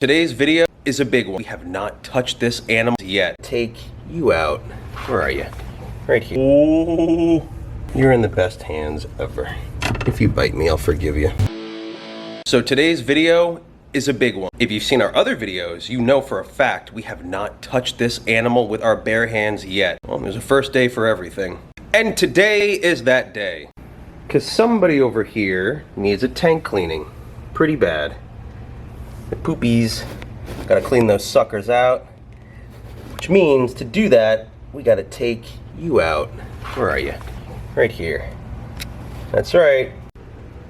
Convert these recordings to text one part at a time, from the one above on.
Today's video is a big one. We have not touched this animal yet. Take you out. Where are you? Right here. Oh, you're in the best hands ever. If you bite me, I'll forgive you. So today's video is a big one. If you've seen our other videos, you know for a fact we have not touched this animal with our bare hands yet. Well, there's a first day for everything. And today is that day. Because somebody over here needs a tank cleaning. Pretty bad. The poopies. Gotta clean those suckers out. Which means to do that, we gotta take you out. Where are you? Right here. That's right.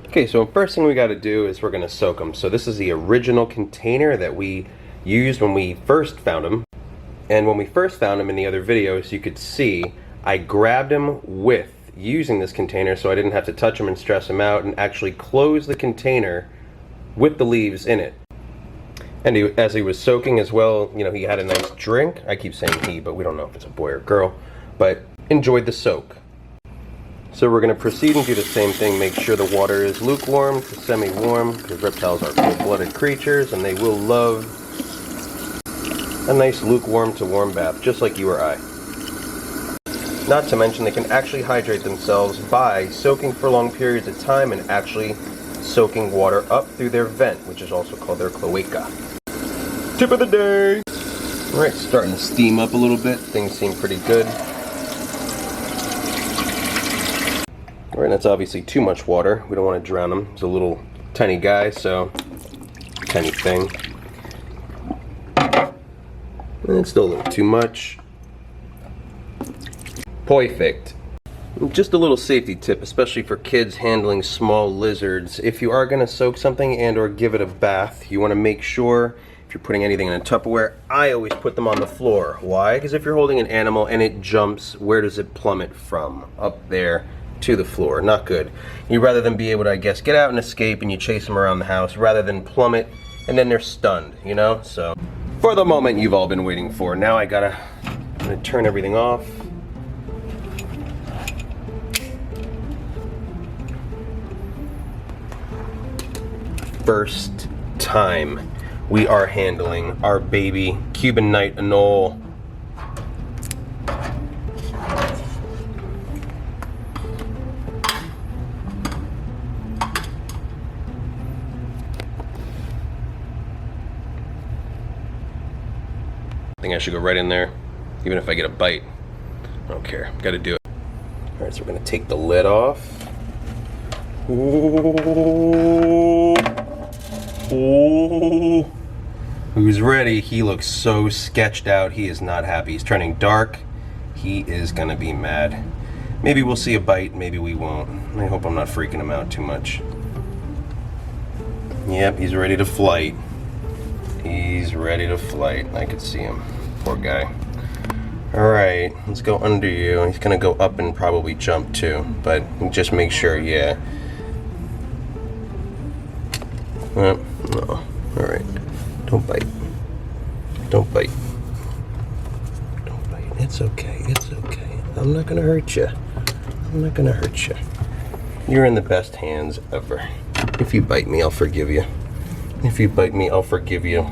Okay, so first thing we gotta do is we're gonna soak them. So this is the original container that we used when we first found them. And when we first found them in the other videos, you could see I grabbed them with using this container so I didn't have to touch them and stress them out, and actually close the container with the leaves in it. And as he was soaking as well, you know, he had a nice drink. I keep saying he, but we don't know if it's a boy or girl, but enjoyed the soak. So we're going to proceed and do the same thing. Make sure the water is lukewarm to semi-warm, because reptiles are cold-blooded creatures and they will love a nice lukewarm to warm bath, just like you or I. Not to mention they can actually hydrate themselves by soaking for long periods of time and actually soaking water up through their vent, which is also called their cloaca. Tip of the day! Alright, starting to steam up a little bit. Things seem pretty good. Alright, that's obviously too much water. We don't want to drown him. He's a little tiny guy, so tiny thing. And it's still a little too much. Perfect. Just a little safety tip, especially for kids handling small lizards. If you are going to soak something and or give it a bath, you want to make sure, if you're putting anything in a Tupperware, I always put them on the floor. Why? Because if you're holding an animal and it jumps, where does it plummet from? Up there to the floor. Not good. You'd rather than be able to, I guess, get out and escape and you chase them around the house, rather than plummet and then they're stunned, you know? So, for the moment you've all been waiting for, now I'm gonna turn everything off. First time we are handling our baby Cuban Night Anole. I think I should go right in there, even if I get a bite. I don't care, gotta do it. Alright, so we're gonna take the lid off. Ooh. Ooh. Who's ready? He looks so sketched out. He is not happy. He's turning dark. He is gonna be mad. Maybe we'll see a bite, maybe we won't. I hope I'm not freaking him out too much. Yep, he's ready to flight. He's ready to flight. I could see him. Poor guy. Alright, let's go under you. He's gonna go up and probably jump too, but just make sure, yeah. No. Alright. Don't bite. Don't bite. Don't bite. It's okay. It's okay. I'm not gonna hurt you. I'm not gonna hurt you. You're in the best hands ever. If you bite me, I'll forgive you. If you bite me, I'll forgive you.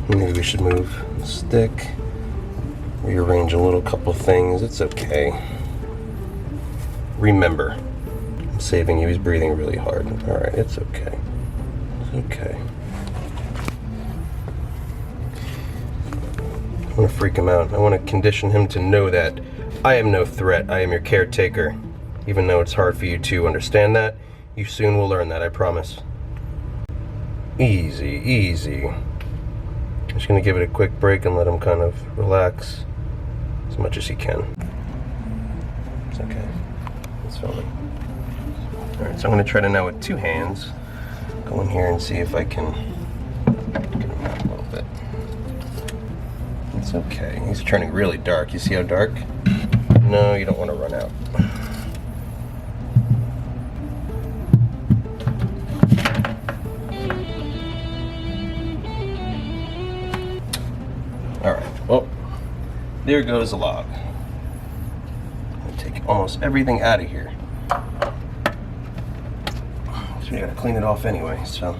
Maybe we should move the stick. Rearrange a little couple things. It's okay. Remember, I'm saving you. He's breathing really hard. Alright, it's okay. Okay. I want to freak him out. I want to condition him to know that I am no threat. I am your caretaker. Even though it's hard for you to understand that, you soon will learn that, I promise. Easy, easy. Just going to give it a quick break and let him kind of relax as much as he can. It's okay. It's filming. Alright, so I'm going to try to now with two hands go in here and see if I can get him out a little bit. It's okay. He's turning really dark. You see how dark? No, you don't want to run out. Alright, well, there goes the log. I'm going to take almost everything out of here. So we gotta clean it off anyway, so.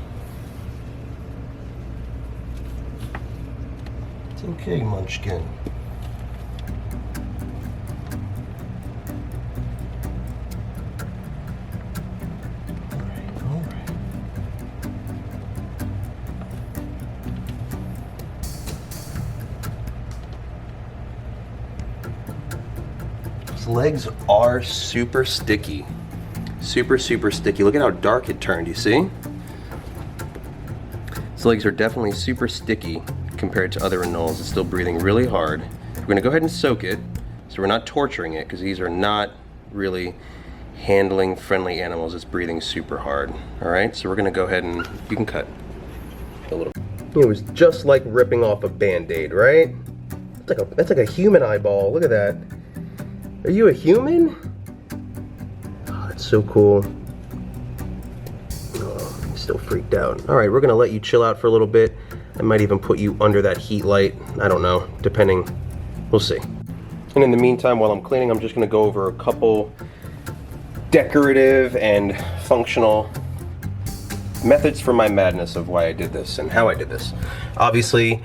It's okay, Munchkin. His legs are super sticky. Super sticky. Look at how dark it turned, you see? His legs are definitely super sticky compared to other anoles. It's still breathing really hard. We're gonna go ahead and soak it, so we're not torturing it, because these are not really handling friendly animals. It's breathing super hard. All right, so we're gonna go ahead and, you can cut a little. It was just like ripping off a Band-Aid, right? That's like a human eyeball, look at that. Are you a human? Oh, that's so cool. Oh, I'm still freaked out. All right, we're gonna let you chill out for a little bit. I might even put you under that heat light. I don't know, depending, we'll see. And in the meantime, while I'm cleaning, I'm just gonna go over a couple decorative and functional methods for my madness of why I did this and how I did this. Obviously,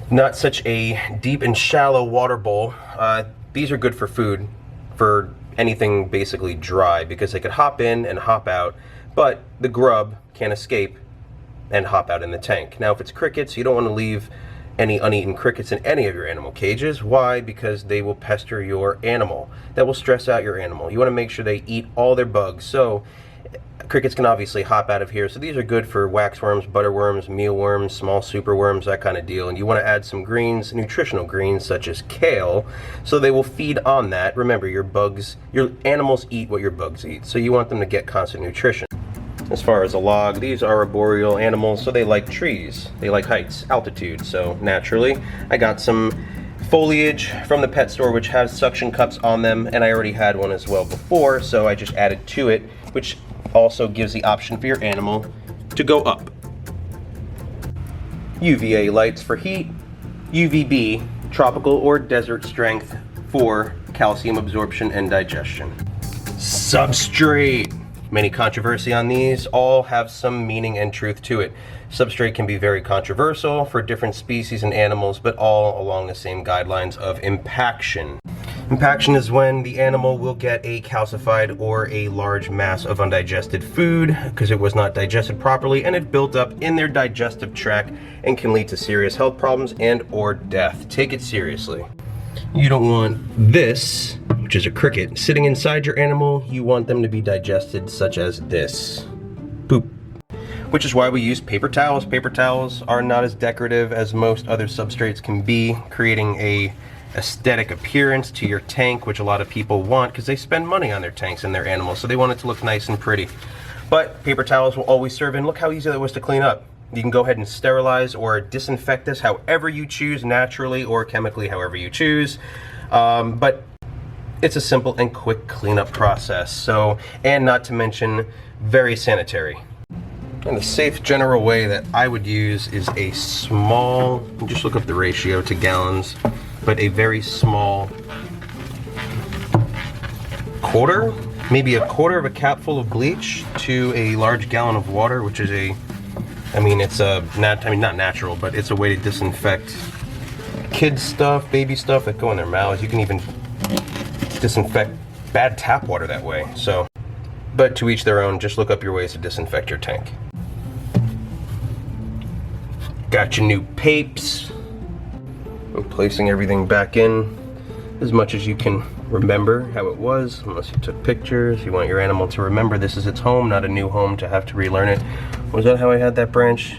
not such a deep and shallow water bowl. These are good for food, for anything basically dry, because they could hop in and hop out, but the grub can't escape and hop out in the tank. Now, if it's crickets, you don't want to leave any uneaten crickets in any of your animal cages. Why? Because they will pester your animal. That will stress out your animal. You want to make sure they eat all their bugs. So crickets can obviously hop out of here. So these are good for waxworms, butterworms, mealworms, small superworms, that kind of deal. And you want to add some greens, nutritional greens such as kale, so they will feed on that. Remember, your animals eat what your bugs eat. So you want them to get constant nutrition. As far as a log, these are arboreal animals, so they like trees. They like heights, altitude. So naturally, I got some foliage from the pet store which has suction cups on them, and I already had one as well before, so I just added to it, which also gives the option for your animal to go up. UVA lights for heat, UVB, tropical or desert strength for calcium absorption and digestion. Substrate. Many controversy on these, all have some meaning and truth to it. Substrate can be very controversial for different species and animals, but all along the same guidelines of impaction. Impaction is when the animal will get a calcified or a large mass of undigested food because it was not digested properly and it built up in their digestive tract and can lead to serious health problems and or death. Take it seriously. You don't want this, which is a cricket, sitting inside your animal. You want them to be digested, such as this. Poop. Which is why we use paper towels. Paper towels are not as decorative as most other substrates can be, creating a aesthetic appearance to your tank, which a lot of people want because they spend money on their tanks and their animals, so they want it to look nice and pretty. But paper towels will always serve, and look how easy that was to clean up. You can go ahead and sterilize or disinfect this however you choose, naturally or chemically, however you choose. But it's a simple and quick cleanup process. So, and not to mention, very sanitary. And the safe general way that I would use is a small, just look up the ratio to gallons, but a very small quarter, maybe a quarter of a capful of bleach to a large gallon of water, which is it's not natural, but it's a way to disinfect kids stuff, baby stuff that go in their mouths. You can even disinfect bad tap water that way. So, but to each their own, just look up your ways to disinfect your tank. Got your new papes. I'm placing everything back in as much as you can remember how it was, unless you took pictures. You want your animal to remember this is its home, not a new home to have to relearn it. Was that how I had that branch?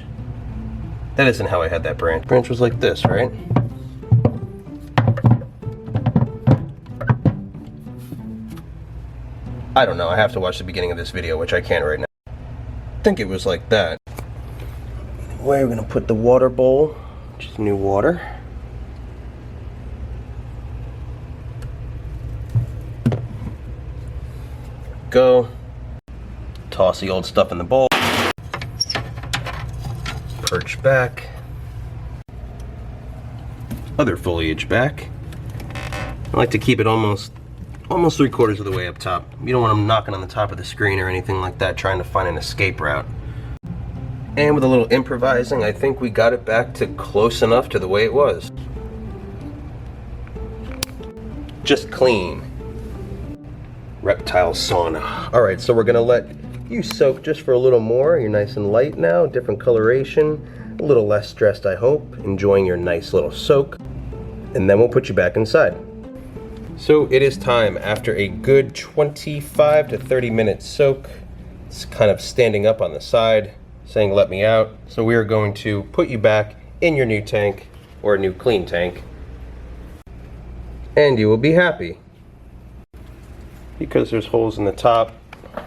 That isn't how I had that branch. Branch was like this, right? I don't know, I have to watch the beginning of this video, which I can't right now. I think it was like that. Anyway, we're gonna put the water bowl, which is new water. Go. Toss the old stuff in the bowl. Perch back. Other foliage back. I like to keep it almost 3/4 of the way up top. You don't want them knocking on the top of the screen or anything like that, trying to find an escape route. And with a little improvising, I think we got it back to close enough to the way it was. just clean. Reptile sauna. All right, so we're gonna let you soak just for a little more. You're nice and light now, different coloration, a little less stressed, I hope, enjoying your nice little soak. And then we'll put you back inside. So it is time after a good 25 to 30 minute soak. It's kind of standing up on the side, saying let me out. So we are going to put you back in your new tank, or a new clean tank, and you will be happy. Because there's holes in the top, I'm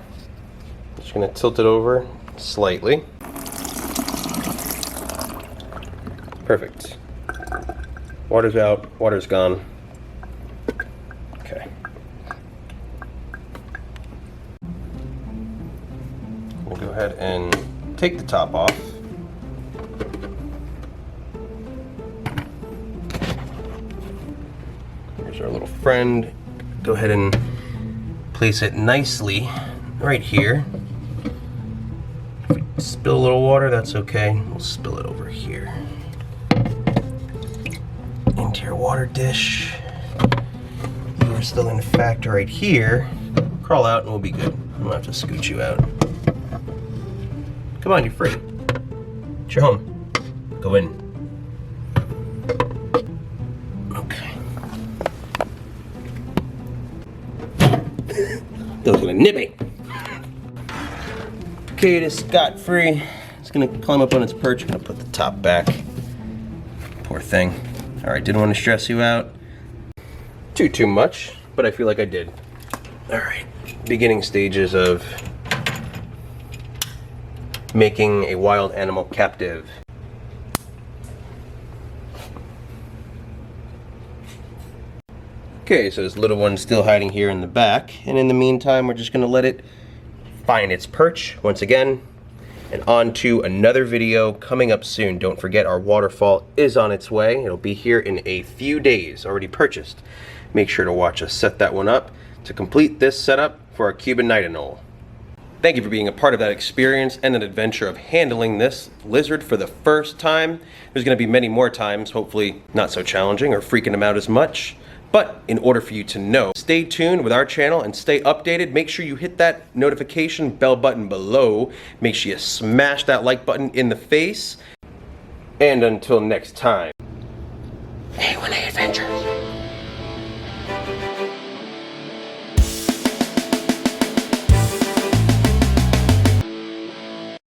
just gonna tilt it over slightly. Perfect. Water's out, water's gone. Okay. We'll go ahead and take the top off. Here's our little friend. Go ahead and place it nicely right here. If we spill a little water, that's okay. We'll spill it over here. Into your water dish. You are still in fact right here. Crawl out and we'll be good. I'm gonna have to scoot you out. Come on, you're free. It's your home. Go in. Okay. That was gonna nip me. Okay, it is scot-free. It's gonna climb up on its perch. I'm gonna put the top back. Poor thing. All right, didn't want to stress you out too much, but I feel like I did. All right, beginning stages of making a wild animal captive. Okay, so this little one's still hiding here in the back, and in the meantime, we're just gonna let it find its perch once again, and on to another video coming up soon. Don't forget, our waterfall is on its way. It'll be here in a few days, already purchased. Make sure to watch us set that one up to complete this setup for our Cuban night anole. Thank you for being a part of that experience and an adventure of handling this lizard for the first time. There's gonna be many more times, hopefully not so challenging or freaking them out as much. But in order for you to know, stay tuned with our channel and stay updated. Make sure you hit that notification bell button below. Make sure you smash that like button in the face. And until next time, A1A Adventures.